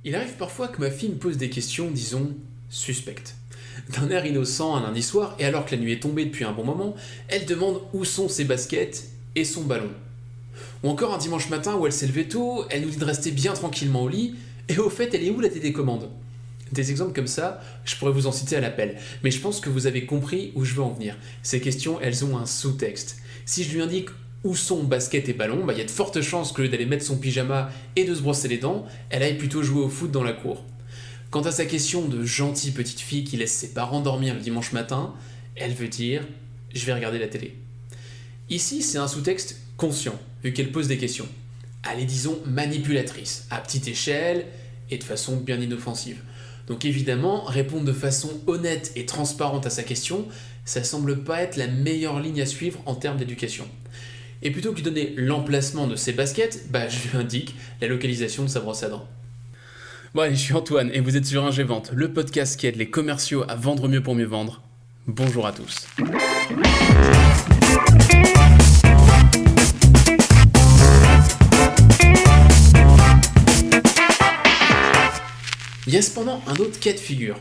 Il arrive parfois que ma fille me pose des questions, disons, suspectes. D'un air innocent un lundi soir, et alors que la nuit est tombée depuis un bon moment, elle demande où sont ses baskets et son ballon. Ou encore un dimanche matin où elle s'est levée tôt, elle nous dit de rester bien tranquillement au lit, et au fait, elle est où la télécommande? Des exemples comme ça, je pourrais vous en citer à l'appel, mais je pense que vous avez compris où je veux en venir. Ces questions, elles ont un sous-texte. Si je lui indique où sont basket et ballon, il y a de fortes chances qu'au lieu d'aller mettre son pyjama et de se brosser les dents, elle aille plutôt jouer au foot dans la cour. Quant à sa question de gentille petite fille qui laisse ses parents dormir le dimanche matin, elle veut dire « je vais regarder la télé ». Ici, c'est un sous-texte conscient, vu qu'elle pose des questions. Elle est, disons, manipulatrice, à petite échelle et de façon bien inoffensive. Donc évidemment, répondre de façon honnête et transparente à sa question, ça semble pas être la meilleure ligne à suivre en termes d'éducation. Et plutôt que de lui donner l'emplacement de ses baskets, je lui indique la localisation de sa brosse à dents. Bon allez, je suis Antoine et vous êtes sur Ingévente, le podcast qui aide les commerciaux à vendre mieux pour mieux vendre. Bonjour à tous. Il y a cependant un autre cas de figure.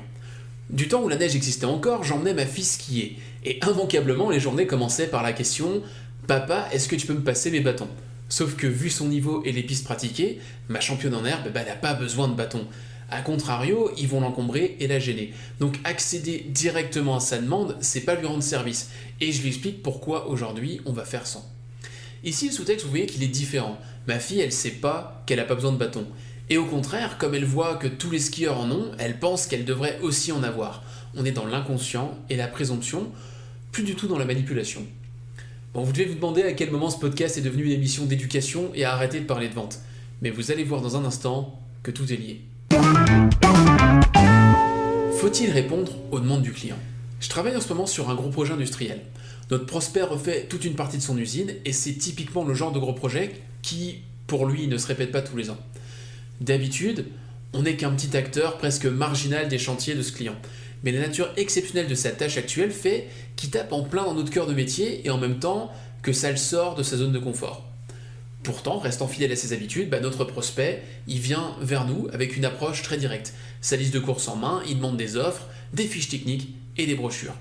Du temps où la neige existait encore, j'emmenais ma fille skier. Et immanquablement, les journées commençaient par la question « Papa, est-ce que tu peux me passer mes bâtons ?» Sauf que vu son niveau et les pistes pratiquées, ma championne en herbe, elle n'a pas besoin de bâtons. A contrario, ils vont l'encombrer et la gêner. Donc accéder directement à sa demande, c'est pas lui rendre service. Et je lui explique pourquoi aujourd'hui on va faire sans. Ici, le sous-texte, vous voyez qu'il est différent. Ma fille, elle sait pas qu'elle a pas besoin de bâtons. Et au contraire, comme elle voit que tous les skieurs en ont, elle pense qu'elle devrait aussi en avoir. On est dans l'inconscient et la présomption, plus du tout dans la manipulation. Bon, vous devez vous demander à quel moment ce podcast est devenu une émission d'éducation et a arrêté de parler de vente. Mais vous allez voir dans un instant que tout est lié. Faut-il répondre aux demandes du client? Je travaille en ce moment sur un gros projet industriel. Notre prospect refait toute une partie de son usine et c'est typiquement le genre de gros projet qui, pour lui, ne se répète pas tous les ans. D'habitude, on n'est qu'un petit acteur presque marginal des chantiers de ce client. Mais la nature exceptionnelle de sa tâche actuelle fait qu'il tape en plein dans notre cœur de métier et en même temps que ça le sort de sa zone de confort. Pourtant, restant fidèle à ses habitudes, notre prospect, il vient vers nous avec une approche très directe. Sa liste de courses en main, il demande des offres, des fiches techniques et des brochures.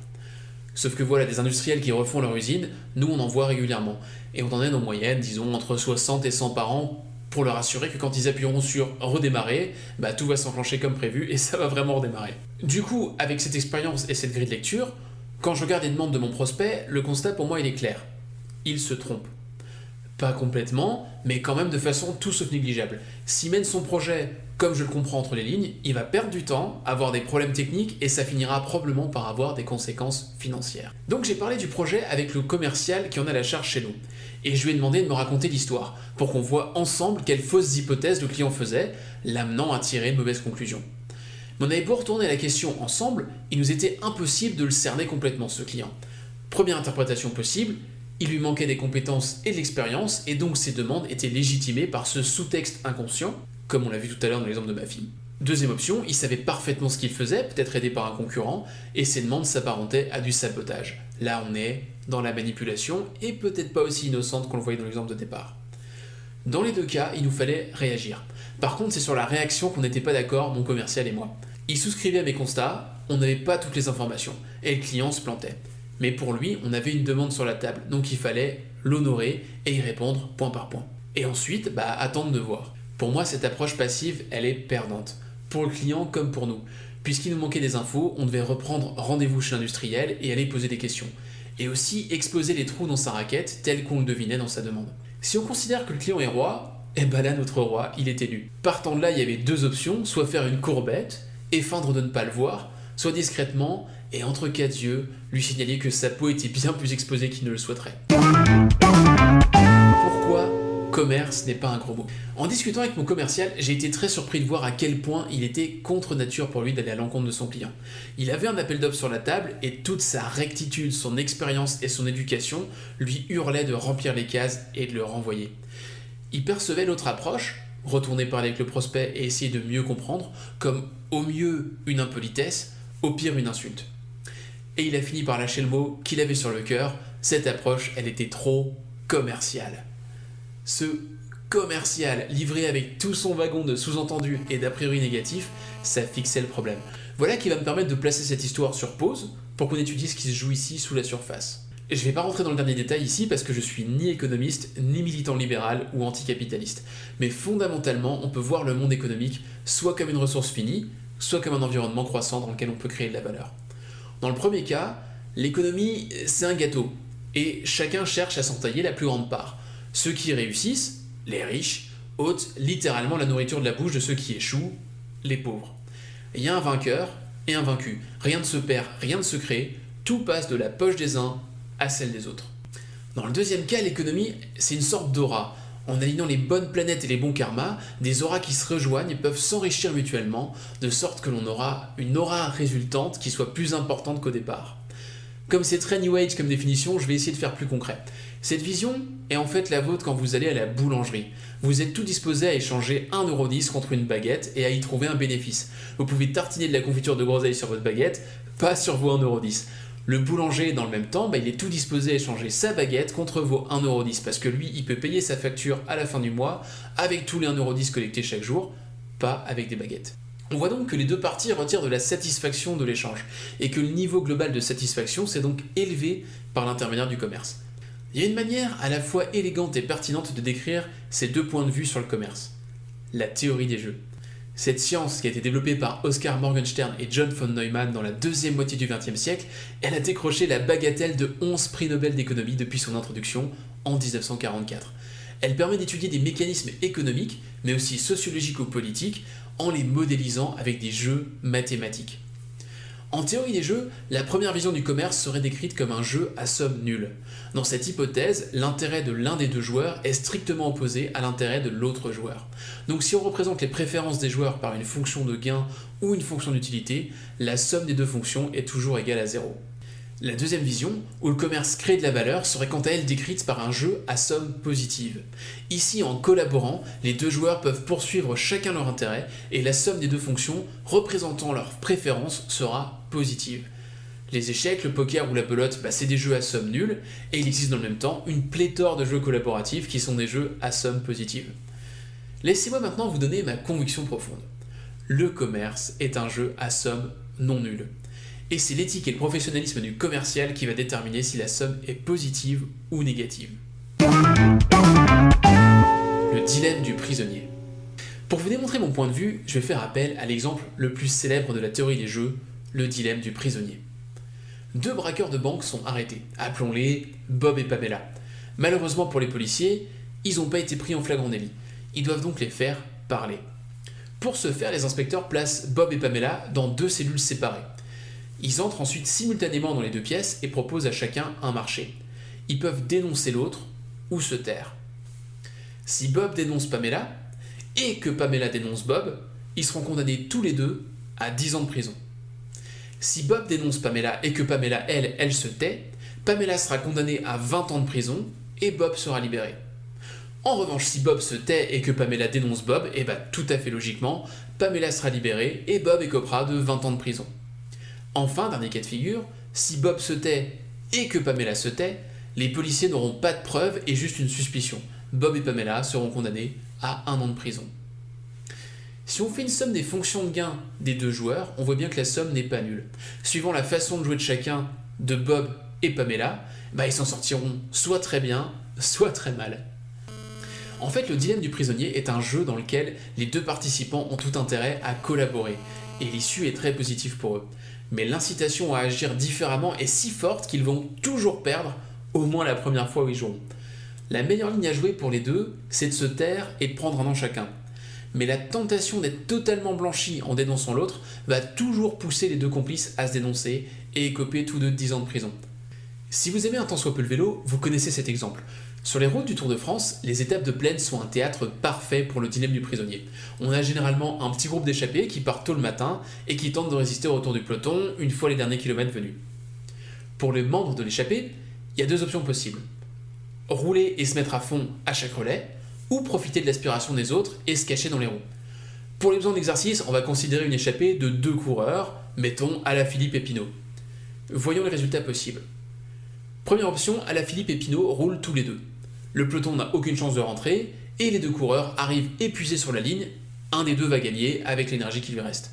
Sauf que voilà, des industriels qui refont leur usine, nous on en voit régulièrement. Et on en est en moyenne, disons, entre 60 et 100 par an, pour leur assurer que quand ils appuieront sur redémarrer, tout va s'enclencher comme prévu et ça va vraiment redémarrer. Du coup, avec cette expérience et cette grille de lecture, quand je regarde les demandes de mon prospect, le constat pour moi il est clair. Il se trompe. Pas complètement, mais quand même de façon tout sauf négligeable. S'il mène son projet comme je le comprends entre les lignes, il va perdre du temps, avoir des problèmes techniques et ça finira probablement par avoir des conséquences financières. Donc j'ai parlé du projet avec le commercial qui en a la charge chez nous. Et je lui ai demandé de me raconter l'histoire, pour qu'on voit ensemble quelles fausses hypothèses le client faisait, l'amenant à tirer de mauvaises conclusions. Mais on avait beau retourner la question ensemble, il nous était impossible de le cerner complètement, ce client. Première interprétation possible, il lui manquait des compétences et de l'expérience, et donc ses demandes étaient légitimées par ce sous-texte inconscient, comme on l'a vu tout à l'heure dans l'exemple de ma fille. Deuxième option, il savait parfaitement ce qu'il faisait, peut-être aidé par un concurrent, et ses demandes s'apparentaient à du sabotage. Là, on est dans la manipulation, et peut-être pas aussi innocente qu'on le voyait dans l'exemple de départ. Dans les deux cas, il nous fallait réagir. Par contre, c'est sur la réaction qu'on n'était pas d'accord, mon commercial et moi. Il souscrivait à mes constats, on n'avait pas toutes les informations, et le client se plantait. Mais pour lui, on avait une demande sur la table, donc il fallait l'honorer et y répondre point par point. Et ensuite, attendre de voir. Pour moi, cette approche passive, elle est perdante. Pour le client comme pour nous. Puisqu'il nous manquait des infos, on devait reprendre rendez-vous chez l'industriel et aller poser des questions. Et aussi exposer les trous dans sa raquette tels qu'on le devinait dans sa demande. Si on considère que le client est roi, là notre roi, il est élu. Partant de là, il y avait deux options, soit faire une courbette et feindre de ne pas le voir, soit discrètement et entre quatre yeux, lui signaler que sa peau était bien plus exposée qu'il ne le souhaiterait. Pourquoi commerce n'est pas un gros mot? En discutant avec mon commercial, j'ai été très surpris de voir à quel point il était contre nature pour lui d'aller à l'encontre de son client. Il avait un appel d'offres sur la table et toute sa rectitude, son expérience et son éducation lui hurlaient de remplir les cases et de le renvoyer. Il percevait l'autre approche, retourner parler avec le prospect et essayer de mieux comprendre, comme au mieux une impolitesse, au pire une insulte. Et il a fini par lâcher le mot qu'il avait sur le cœur, cette approche, elle était trop commerciale. Ce commercial, livré avec tout son wagon de sous-entendus et d'a priori négatifs, ça fixait le problème. Voilà qui va me permettre de placer cette histoire sur pause pour qu'on étudie ce qui se joue ici sous la surface. Et je ne vais pas rentrer dans le dernier détail ici parce que je suis ni économiste, ni militant libéral ou anticapitaliste. Mais fondamentalement, on peut voir le monde économique soit comme une ressource finie, soit comme un environnement croissant dans lequel on peut créer de la valeur. Dans le premier cas, l'économie, c'est un gâteau, et chacun cherche à s'en tailler la plus grande part. Ceux qui réussissent, les riches, ôtent littéralement la nourriture de la bouche de ceux qui échouent, les pauvres. Il y a un vainqueur et un vaincu. Rien ne se perd, rien ne se crée, tout passe de la poche des uns à celle des autres. Dans le deuxième cas, l'économie, c'est une sorte d'aura. En alignant les bonnes planètes et les bons karmas, des auras qui se rejoignent peuvent s'enrichir mutuellement, de sorte que l'on aura une aura résultante qui soit plus importante qu'au départ. Comme c'est très New Age comme définition, je vais essayer de faire plus concret. Cette vision est en fait la vôtre quand vous allez à la boulangerie. Vous êtes tout disposé à échanger 1,10€ contre une baguette et à y trouver un bénéfice. Vous pouvez tartiner de la confiture de groseille sur votre baguette, pas sur vos 1,10€. Le boulanger, dans le même temps, il est tout disposé à échanger sa baguette contre vos 1,10€ parce que lui, il peut payer sa facture à la fin du mois avec tous les 1,10€ collectés chaque jour, pas avec des baguettes. On voit donc que les deux parties retirent de la satisfaction de l'échange et que le niveau global de satisfaction s'est donc élevé par l'intermédiaire du commerce. Il y a une manière à la fois élégante et pertinente de décrire ces deux points de vue sur le commerce. La théorie des jeux. Cette science, qui a été développée par Oscar Morgenstern et John von Neumann dans la deuxième moitié du XXe siècle, elle a décroché la bagatelle de 11 prix Nobel d'économie depuis son introduction en 1944. Elle permet d'étudier des mécanismes économiques, mais aussi sociologiques ou politiques, en les modélisant avec des jeux mathématiques. En théorie des jeux, la première vision du commerce serait décrite comme un jeu à somme nulle. Dans cette hypothèse, l'intérêt de l'un des deux joueurs est strictement opposé à l'intérêt de l'autre joueur. Donc si on représente les préférences des joueurs par une fonction de gain ou une fonction d'utilité, la somme des deux fonctions est toujours égale à 0. La deuxième vision, où le commerce crée de la valeur, serait quant à elle décrite par un jeu à somme positive. Ici, en collaborant, les deux joueurs peuvent poursuivre chacun leur intérêt et la somme des deux fonctions représentant leurs préférences sera positive. Les échecs, le poker ou la belote, c'est des jeux à somme nulle, et il existe dans le même temps une pléthore de jeux collaboratifs qui sont des jeux à somme positive. Laissez-moi maintenant vous donner ma conviction profonde. Le commerce est un jeu à somme non nulle. Et c'est l'éthique et le professionnalisme du commercial qui va déterminer si la somme est positive ou négative. Le dilemme du prisonnier. Pour vous démontrer mon point de vue, je vais faire appel à l'exemple le plus célèbre de la théorie des jeux, le dilemme du prisonnier. Deux braqueurs de banque sont arrêtés, appelons-les Bob et Pamela. Malheureusement pour les policiers, ils n'ont pas été pris en flagrant délit. Ils doivent donc les faire parler. Pour ce faire, les inspecteurs placent Bob et Pamela dans deux cellules séparées. Ils entrent ensuite simultanément dans les deux pièces et proposent à chacun un marché. Ils peuvent dénoncer l'autre ou se taire. Si Bob dénonce Pamela et que Pamela dénonce Bob, ils seront condamnés tous les deux à 10 ans de prison. Si Bob dénonce Pamela et que Pamela, elle se tait, Pamela sera condamnée à 20 ans de prison et Bob sera libéré. En revanche, si Bob se tait et que Pamela dénonce Bob, tout à fait logiquement, Pamela sera libérée et Bob écopera de 20 ans de prison. Enfin, dernier cas de figure, si Bob se tait et que Pamela se tait, les policiers n'auront pas de preuves et juste une suspicion. Bob et Pamela seront condamnés à 1 an de prison. Si on fait une somme des fonctions de gain des deux joueurs, on voit bien que la somme n'est pas nulle. Suivant la façon de jouer de chacun, de Bob et Pamela, ils s'en sortiront soit très bien, soit très mal. En fait, le dilemme du prisonnier est un jeu dans lequel les deux participants ont tout intérêt à collaborer, et l'issue est très positive pour eux. Mais l'incitation à agir différemment est si forte qu'ils vont toujours perdre, au moins la première fois où ils joueront. La meilleure ligne à jouer pour les deux, c'est de se taire et de prendre un an chacun. Mais la tentation d'être totalement blanchi en dénonçant l'autre va toujours pousser les deux complices à se dénoncer et écoper tous deux de 10 ans de prison. Si vous aimez un tant soit peu le vélo, vous connaissez cet exemple. Sur les routes du Tour de France, les étapes de plaine sont un théâtre parfait pour le dilemme du prisonnier. On a généralement un petit groupe d'échappés qui partent tôt le matin et qui tentent de résister au retour du peloton une fois les derniers kilomètres venus. Pour les membres de l'échappée, il y a deux options possibles. Rouler et se mettre à fond à chaque relais, ou profiter de l'aspiration des autres et se cacher dans les roues. Pour les besoins d'exercice, on va considérer une échappée de 2 coureurs, mettons à la Philippe et Pinot. Voyons les résultats possibles. Première option, à la Philippe et Pinot roulent tous les deux. Le peloton n'a aucune chance de rentrer, et les deux coureurs arrivent épuisés sur la ligne, un des deux va gagner avec l'énergie qui lui reste.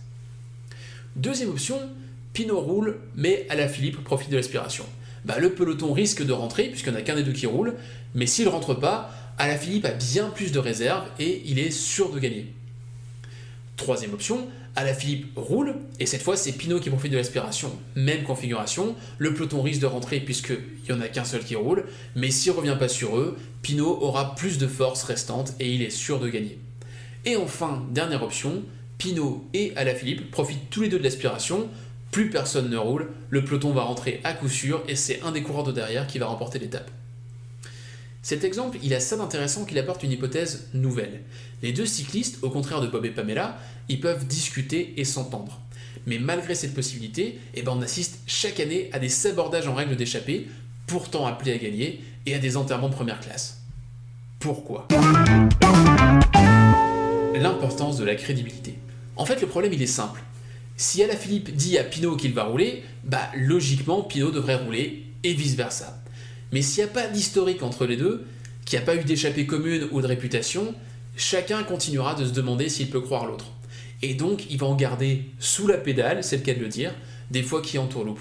Deuxième option, Pinot roule, mais Alaphilippe profite de l'aspiration. Le peloton risque de rentrer, puisqu'il n'y en a qu'un des deux qui roule, mais s'il ne rentre pas, Alaphilippe a bien plus de réserve et il est sûr de gagner. Troisième option, Alaphilippe roule, et cette fois c'est Pinot qui profite de l'aspiration. Même configuration, le peloton risque de rentrer puisqu'il n'y en a qu'un seul qui roule, mais s'il ne revient pas sur eux, Pinot aura plus de force restante et il est sûr de gagner. Et enfin, dernière option, Pinot et Alaphilippe profitent tous les deux de l'aspiration, plus personne ne roule, le peloton va rentrer à coup sûr et c'est un des coureurs de derrière qui va remporter l'étape. Cet exemple, il a ça d'intéressant qu'il apporte une hypothèse nouvelle. Les deux cyclistes, au contraire de Bob et Pamela, ils peuvent discuter et s'entendre. Mais malgré cette possibilité, on assiste chaque année à des sabordages en règle d'échappée, pourtant appelés à gagner, et à des enterrements de première classe. Pourquoi ? L'importance de la crédibilité. En fait, le problème, il est simple. Si Alaphilippe dit à Pinot qu'il va rouler, logiquement, Pinot devrait rouler, et vice-versa. Mais s'il n'y a pas d'historique entre les deux, qu'il n'y a pas eu d'échappée commune ou de réputation, chacun continuera de se demander s'il peut croire l'autre. Et donc, il va en garder sous la pédale, c'est le cas de le dire, des fois qui entourloupe.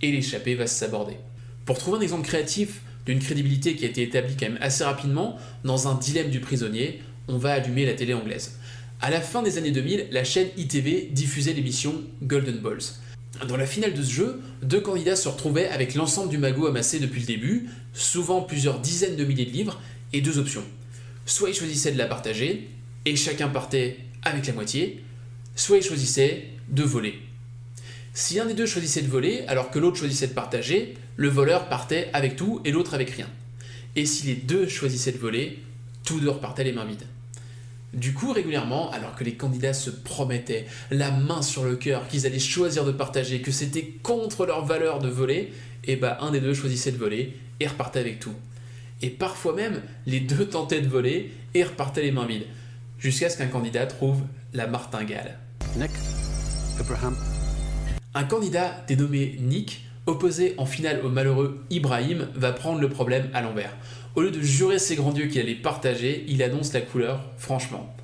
Et l'échappée va se saborder. Pour trouver un exemple créatif d'une crédibilité qui a été établie quand même assez rapidement, dans un dilemme du prisonnier, on va allumer la télé anglaise. À la fin des années 2000, la chaîne ITV diffusait l'émission Golden Balls. Dans la finale de ce jeu, deux candidats se retrouvaient avec l'ensemble du magot amassé depuis le début, souvent plusieurs dizaines de milliers de livres, et deux options. Soit ils choisissaient de la partager, et chacun partait avec la moitié, soit ils choisissaient de voler. Si un des deux choisissait de voler, alors que l'autre choisissait de partager, le voleur partait avec tout et l'autre avec rien. Et si les deux choisissaient de voler, tous deux repartaient les mains vides. Du coup, régulièrement, alors que les candidats se promettaient, la main sur le cœur, qu'ils allaient choisir de partager, que c'était contre leur valeur de voler, un des deux choisissait de voler et repartait avec tout. Et parfois même, les deux tentaient de voler et repartaient les mains vides, jusqu'à ce qu'un candidat trouve la martingale. Nick, Abraham. Un candidat dénommé Nick, opposé en finale au malheureux Ibrahim, va prendre le problème à l'envers. Au lieu de jurer ses grands dieux qu'il allait partager, il annonce la couleur franchement.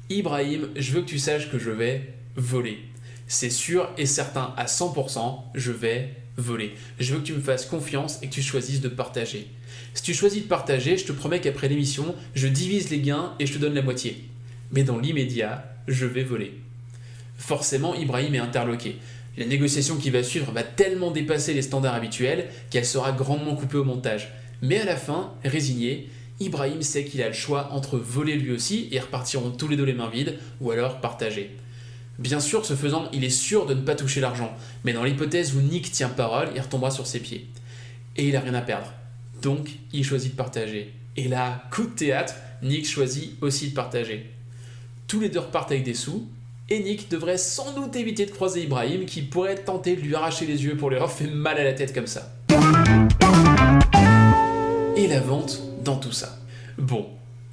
Ibrahim, je veux que tu saches que je vais voler. C'est sûr et certain à 100%, je vais voler. Je veux que tu me fasses confiance et que tu choisisses de partager. Si tu choisis de partager, je te promets qu'après l'émission, je divise les gains et je te donne la moitié. Mais dans l'immédiat, je vais voler. Forcément, Ibrahim est interloqué. La négociation qui va suivre va tellement dépasser les standards habituels qu'elle sera grandement coupée au montage. Mais à la fin, résigné, Ibrahim sait qu'il a le choix entre voler lui aussi et repartiront tous les deux les mains vides, ou alors partager. Bien sûr, ce faisant, il est sûr de ne pas toucher l'argent, mais dans l'hypothèse où Nick tient parole, il retombera sur ses pieds. Et il a rien à perdre. Donc, il choisit de partager. Et là, coup de théâtre, Nick choisit aussi de partager. Tous les deux repartent avec des sous, et Nick devrait sans doute éviter de croiser Ibrahim, qui pourrait tenter de lui arracher les yeux pour lui avoir fait mal à la tête comme ça. Et la vente dans tout ça. Bon,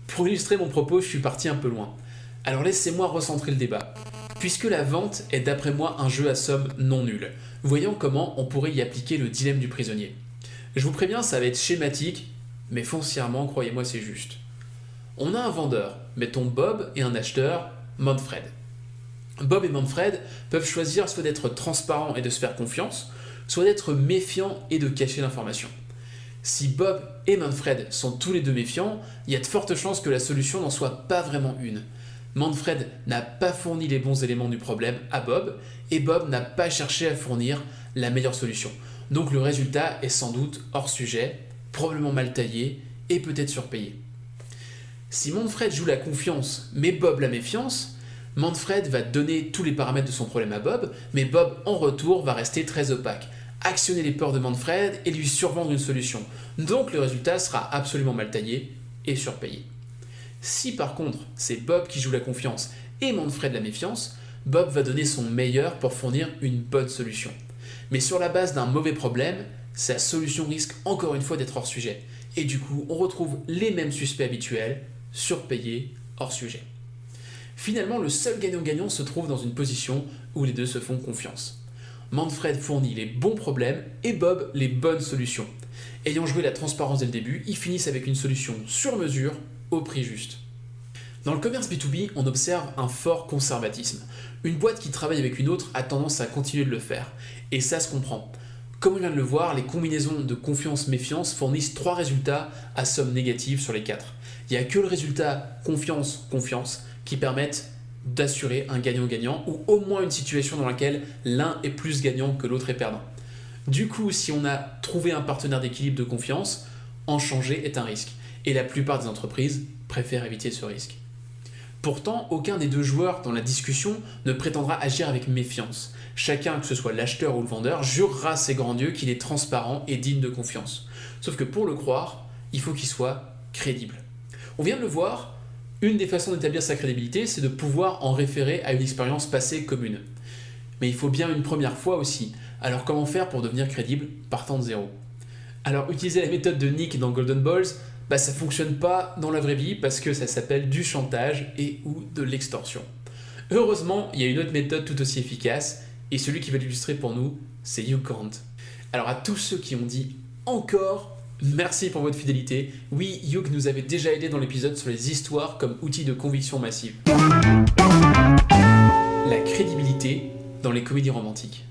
pour illustrer mon propos, je suis parti un peu loin. Alors laissez-moi recentrer le débat. Puisque la vente est d'après moi un jeu à somme non nulle, voyons comment on pourrait y appliquer le dilemme du prisonnier. Je vous préviens, ça va être schématique, mais foncièrement, croyez-moi, c'est juste. On a un vendeur, mettons Bob, et un acheteur, Manfred. Bob et Manfred peuvent choisir soit d'être transparents et de se faire confiance, soit d'être méfiants et de cacher l'information. Si Bob et Manfred sont tous les deux méfiants, il y a de fortes chances que la solution n'en soit pas vraiment une. Manfred n'a pas fourni les bons éléments du problème à Bob, et Bob n'a pas cherché à fournir la meilleure solution. Donc le résultat est sans doute hors sujet, probablement mal taillé et peut-être surpayé. Si Manfred joue la confiance, mais Bob la méfiance, Manfred va donner tous les paramètres de son problème à Bob, mais Bob en retour va rester très opaque, actionner les peurs de Manfred et lui survendre une solution. Donc le résultat sera absolument mal taillé et surpayé. Si par contre c'est Bob qui joue la confiance et Manfred la méfiance, Bob va donner son meilleur pour fournir une bonne solution. Mais sur la base d'un mauvais problème, sa solution risque encore une fois d'être hors sujet. Et du coup, on retrouve les mêmes suspects habituels, surpayés, hors sujet. Finalement, le seul gagnant-gagnant se trouve dans une position où les deux se font confiance. Manfred fournit les bons problèmes et Bob les bonnes solutions. Ayant joué la transparence dès le début, ils finissent avec une solution sur mesure au prix juste. Dans le commerce B2B, on observe un fort conservatisme. Une boîte qui travaille avec une autre a tendance à continuer de le faire. Et ça se comprend. Comme on vient de le voir, les combinaisons de confiance-méfiance fournissent 3 résultats à somme négative sur les 4. Il n'y a que le résultat confiance-confiance qui permettent d'assurer un gagnant-gagnant ou au moins une situation dans laquelle l'un est plus gagnant que l'autre est perdant. Du coup, si on a trouvé un partenaire d'équilibre de confiance, en changer est un risque. Et la plupart des entreprises préfèrent éviter ce risque. Pourtant, aucun des deux joueurs dans la discussion ne prétendra agir avec méfiance. Chacun, que ce soit l'acheteur ou le vendeur, jurera ses grands dieux qu'il est transparent et digne de confiance. Sauf que pour le croire, il faut qu'il soit crédible. On vient de le voir, une des façons d'établir sa crédibilité, c'est de pouvoir en référer à une expérience passée commune. Mais il faut bien une première fois aussi. Alors comment faire pour devenir crédible partant de zéro ? Alors utiliser la méthode de Nick dans Golden Balls, ça fonctionne pas dans la vraie vie parce que ça s'appelle du chantage et ou de l'extorsion. Heureusement, il y a une autre méthode tout aussi efficace et celui qui va l'illustrer pour nous, c'est Hugh Grant. Alors à tous ceux qui ont dit encore, merci pour votre fidélité. Oui, Hugh nous avait déjà aidé dans l'épisode sur les histoires comme outil de conviction massive. La crédibilité dans les comédies romantiques.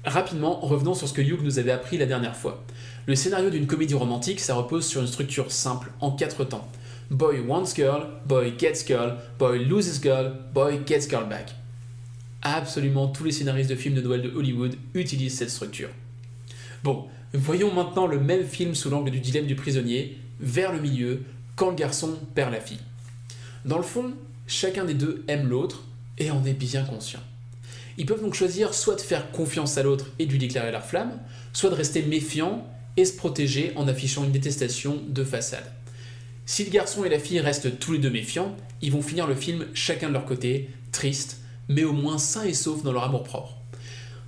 Rapidement, revenons sur ce que Hugh nous avait appris la dernière fois. Le scénario d'une comédie romantique, ça repose sur une structure simple, en 4 temps. Boy wants girl, boy gets girl, boy loses girl, boy gets girl back. Absolument tous les scénaristes de films de Noël de Hollywood utilisent cette structure. Bon, voyons maintenant le même film sous l'angle du dilemme du prisonnier, vers le milieu, quand le garçon perd la fille. Dans le fond, chacun des deux aime l'autre et en est bien conscient. Ils peuvent donc choisir soit de faire confiance à l'autre et de lui déclarer leur flamme, soit de rester méfiants et se protéger en affichant une détestation de façade. Si le garçon et la fille restent tous les deux méfiants, ils vont finir le film chacun de leur côté, tristes, mais au moins sains et saufs dans leur amour-propre.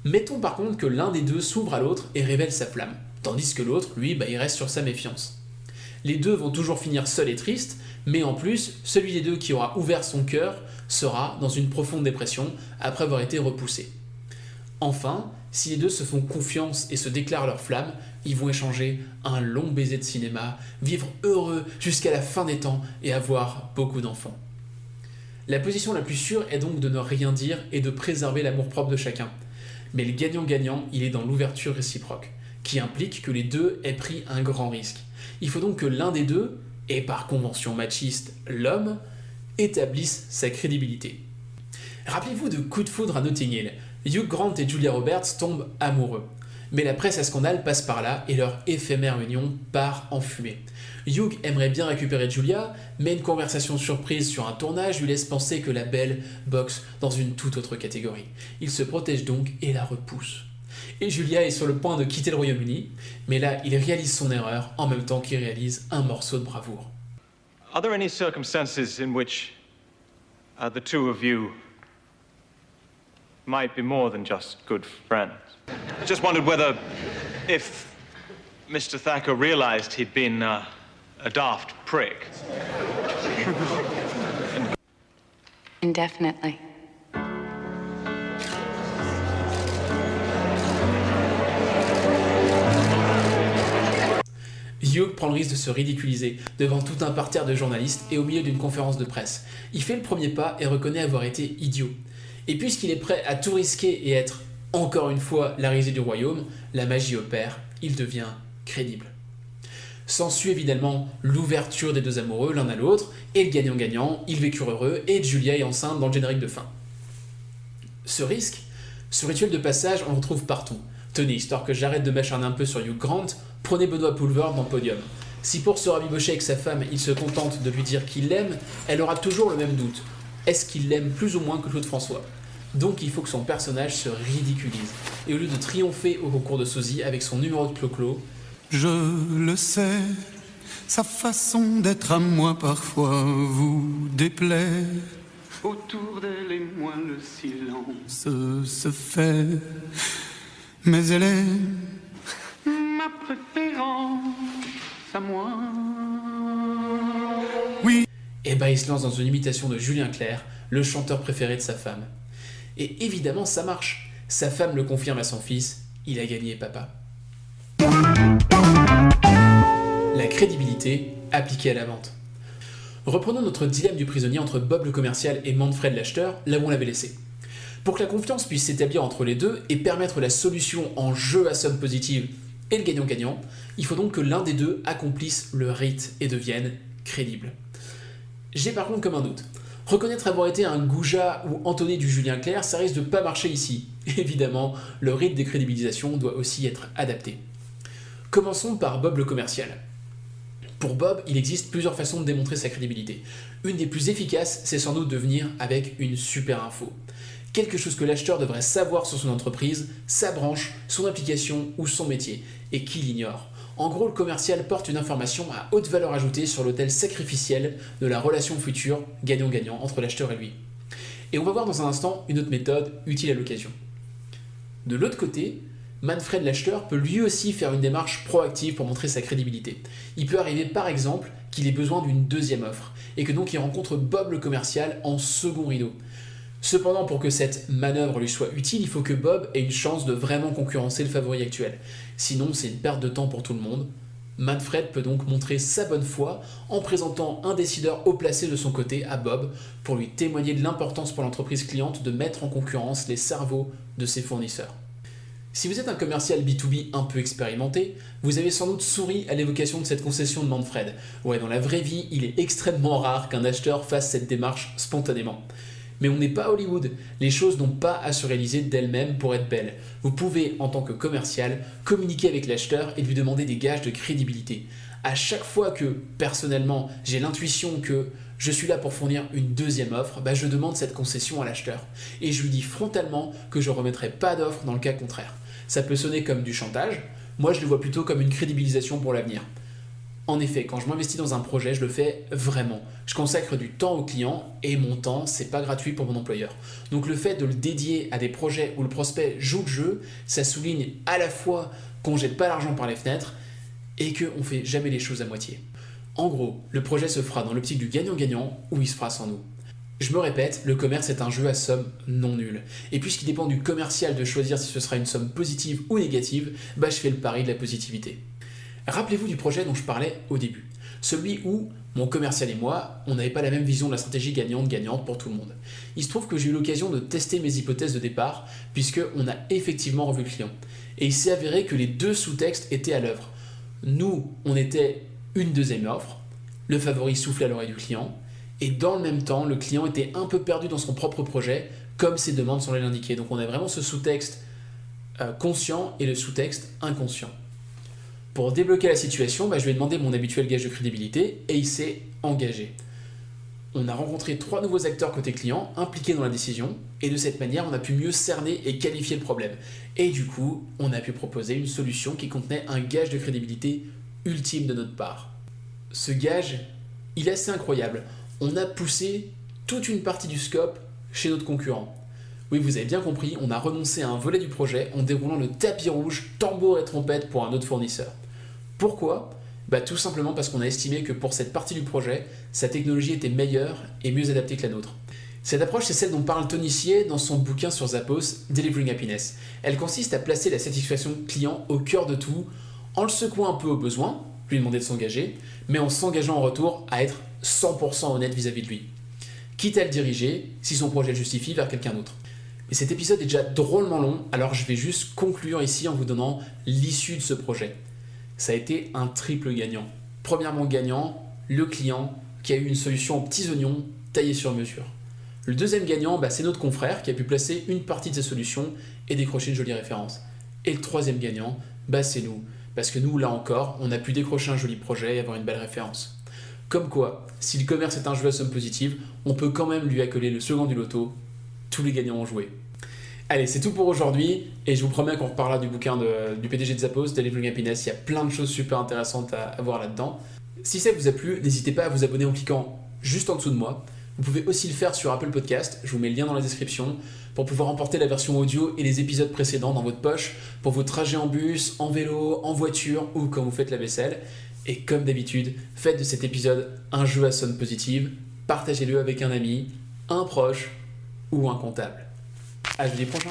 Mettons par contre que l'un des deux s'ouvre à l'autre et révèle sa flamme, tandis que l'autre, lui, il reste sur sa méfiance. Les deux vont toujours finir seuls et tristes, mais en plus, celui des deux qui aura ouvert son cœur sera dans une profonde dépression après avoir été repoussé. Enfin, si les deux se font confiance et se déclarent leur flamme, ils vont échanger un long baiser de cinéma, vivre heureux jusqu'à la fin des temps et avoir beaucoup d'enfants. La position la plus sûre est donc de ne rien dire et de préserver l'amour-propre de chacun. Mais le gagnant-gagnant, il est dans l'ouverture réciproque, qui implique que les deux aient pris un grand risque. Il faut donc que l'un des deux, et par convention machiste, l'homme, établisse sa crédibilité. Rappelez-vous de Coup de foudre à Notting Hill. Hugh Grant et Julia Roberts tombent amoureux. Mais la presse à scandale passe par là et leur éphémère union part en fumée. Hugh aimerait bien récupérer Julia, mais une conversation surprise sur un tournage lui laisse penser que la belle boxe dans une toute autre catégorie. Il se protège donc et la repousse. Et Julia est sur le point de quitter le Royaume-Uni, mais là il réalise son erreur en même temps qu'il réalise un morceau de bravoure. Are there any circumstances in which the two of you might be more than just good friends? I just wondered whether, if Mr. Thacker realized he'd been a daft prick. Indefinitely. Hugh prend le risque de se ridiculiser devant tout un parterre de journalistes et au milieu d'une conférence de presse. Il fait le premier pas et reconnaît avoir été idiot. Et puisqu'il est prêt à tout risquer et être, encore une fois, la risée du royaume, la magie opère, il devient crédible. S'ensuit évidemment l'ouverture des deux amoureux l'un à l'autre, et le gagnant-gagnant, ils vécurent heureux, et Julia est enceinte dans le générique de fin. Ce risque, ce rituel de passage, on le retrouve partout. Tenez, histoire que j'arrête de m'acharner un peu sur Hugh Grant, prenez Benoît Poulvord dans Podium. Si pour se rabibocher avec sa femme, il se contente de lui dire qu'il l'aime, elle aura toujours le même doute. Est-ce qu'il l'aime plus ou moins que Claude François ? Donc il faut que son personnage se ridiculise. Et au lieu de triompher au concours de sosie avec son numéro de clo-clo, je le sais, sa façon d'être à moi parfois vous déplaît. Autour d'elle et moi le silence se fait, mais elle est ma préférence à moi. Oui. Et il se lance dans une imitation de Julien Clerc, le chanteur préféré de sa femme. Et évidemment ça marche. Sa femme le confirme à son fils, il a gagné papa. La crédibilité appliquée à la vente. Reprenons notre dilemme du prisonnier entre Bob le commercial et Manfred l'acheteur, là où on l'avait laissé. Pour que la confiance puisse s'établir entre les deux et permettre la solution en jeu à somme positive et le gagnant-gagnant, il faut donc que l'un des deux accomplisse le rite et devienne crédible. J'ai par contre comme un doute. Reconnaître avoir été un goujat ou Anthony du Julien Clerc, ça risque de pas marcher ici. Évidemment, le rite de crédibilisation doit aussi être adapté. Commençons par Bob le commercial. Pour Bob, il existe plusieurs façons de démontrer sa crédibilité. Une des plus efficaces, c'est sans doute de venir avec une super info. Quelque chose que l'acheteur devrait savoir sur son entreprise, sa branche, son application ou son métier, et qui l'ignore. En gros, le commercial porte une information à haute valeur ajoutée sur l'autel sacrificiel de la relation future gagnant-gagnant entre l'acheteur et lui. Et on va voir dans un instant une autre méthode utile à l'occasion. De l'autre côté, Manfred l'acheteur peut lui aussi faire une démarche proactive pour montrer sa crédibilité. Il peut arriver par exemple qu'il ait besoin d'une deuxième offre, et que donc il rencontre Bob le commercial en second rideau. Cependant, pour que cette manœuvre lui soit utile, il faut que Bob ait une chance de vraiment concurrencer le favori actuel. Sinon, c'est une perte de temps pour tout le monde. Manfred peut donc montrer sa bonne foi en présentant un décideur haut placé de son côté à Bob pour lui témoigner de l'importance pour l'entreprise cliente de mettre en concurrence les cerveaux de ses fournisseurs. Si vous êtes un commercial B2B un peu expérimenté, vous avez sans doute souri à l'évocation de cette concession de Manfred. Ouais, dans la vraie vie, il est extrêmement rare qu'un acheteur fasse cette démarche spontanément. Mais on n'est pas à Hollywood, les choses n'ont pas à se réaliser d'elles-mêmes pour être belles. Vous pouvez, en tant que commercial, communiquer avec l'acheteur et lui demander des gages de crédibilité. À chaque fois que, personnellement, j'ai l'intuition que je suis là pour fournir une deuxième offre, je demande cette concession à l'acheteur. Et je lui dis frontalement que je ne remettrai pas d'offre dans le cas contraire. Ça peut sonner comme du chantage, moi je le vois plutôt comme une crédibilisation pour l'avenir. En effet, quand je m'investis dans un projet, je le fais vraiment. Je consacre du temps au client et mon temps, c'est pas gratuit pour mon employeur. Donc le fait de le dédier à des projets où le prospect joue le jeu, ça souligne à la fois qu'on jette pas l'argent par les fenêtres et qu'on fait jamais les choses à moitié. En gros, le projet se fera dans l'optique du gagnant-gagnant ou il se fera sans nous. Je me répète, le commerce est un jeu à somme non nulle. Et puisqu'il dépend du commercial de choisir si ce sera une somme positive ou négative, je fais le pari de la positivité. Rappelez-vous du projet dont je parlais au début. Celui où mon commercial et moi, on n'avait pas la même vision de la stratégie gagnante-gagnante pour tout le monde. Il se trouve que j'ai eu l'occasion de tester mes hypothèses de départ, puisqu'on a effectivement revu le client. Et il s'est avéré que les deux sous-textes étaient à l'œuvre. Nous, on était une deuxième offre, le favori soufflait à l'oreille du client, et dans le même temps, le client était un peu perdu dans son propre projet, comme ses demandes semblaient l'indiquer. Donc on a vraiment ce sous-texte conscient et le sous-texte inconscient. Pour débloquer la situation, je lui ai demandé mon habituel gage de crédibilité et il s'est engagé. On a rencontré 3 nouveaux acteurs côté client impliqués dans la décision et de cette manière, on a pu mieux cerner et qualifier le problème. Et du coup, on a pu proposer une solution qui contenait un gage de crédibilité ultime de notre part. Ce gage, il est assez incroyable. On a poussé toute une partie du scope chez notre concurrent. Oui, vous avez bien compris, on a renoncé à un volet du projet en déroulant le tapis rouge, tambour et trompette pour un autre fournisseur. Pourquoi ? Tout simplement parce qu'on a estimé que pour cette partie du projet, sa technologie était meilleure et mieux adaptée que la nôtre. Cette approche, c'est celle dont parle Tony Hsieh dans son bouquin sur Zappos, Delivering Happiness. Elle consiste à placer la satisfaction client au cœur de tout, en le secouant un peu au besoin, lui demander de s'engager, mais en s'engageant en retour à être 100% honnête vis-à-vis de lui. Quitte à le diriger, si son projet le justifie, vers quelqu'un d'autre. Et cet épisode est déjà drôlement long, alors je vais juste conclure ici en vous donnant l'issue de ce projet. Ça a été un triple gagnant. Premièrement gagnant, le client qui a eu une solution aux petits oignons taillée sur mesure. Le deuxième gagnant, c'est notre confrère qui a pu placer une partie de ses solutions et décrocher une jolie référence. Et le troisième gagnant, c'est nous. Parce que nous, là encore, on a pu décrocher un joli projet et avoir une belle référence. Comme quoi, si le commerce est un jeu à somme positive, on peut quand même lui accoler le second du loto. Tous les gagnants ont joué. Allez, c'est tout pour aujourd'hui et je vous promets qu'on reparlera du bouquin du PDG de Zappos, Delivering Happiness. Il y a plein de choses super intéressantes à voir là-dedans. Si ça vous a plu, n'hésitez pas à vous abonner en cliquant juste en dessous de moi. Vous pouvez aussi le faire sur Apple Podcast, je vous mets le lien dans la description, pour pouvoir emporter la version audio et les épisodes précédents dans votre poche pour vos trajets en bus, en vélo, en voiture ou quand vous faites la vaisselle. Et comme d'habitude, faites de cet épisode un jeu à somme positive, partagez-le avec un ami, un proche ou un comptable. À jeudi prochain.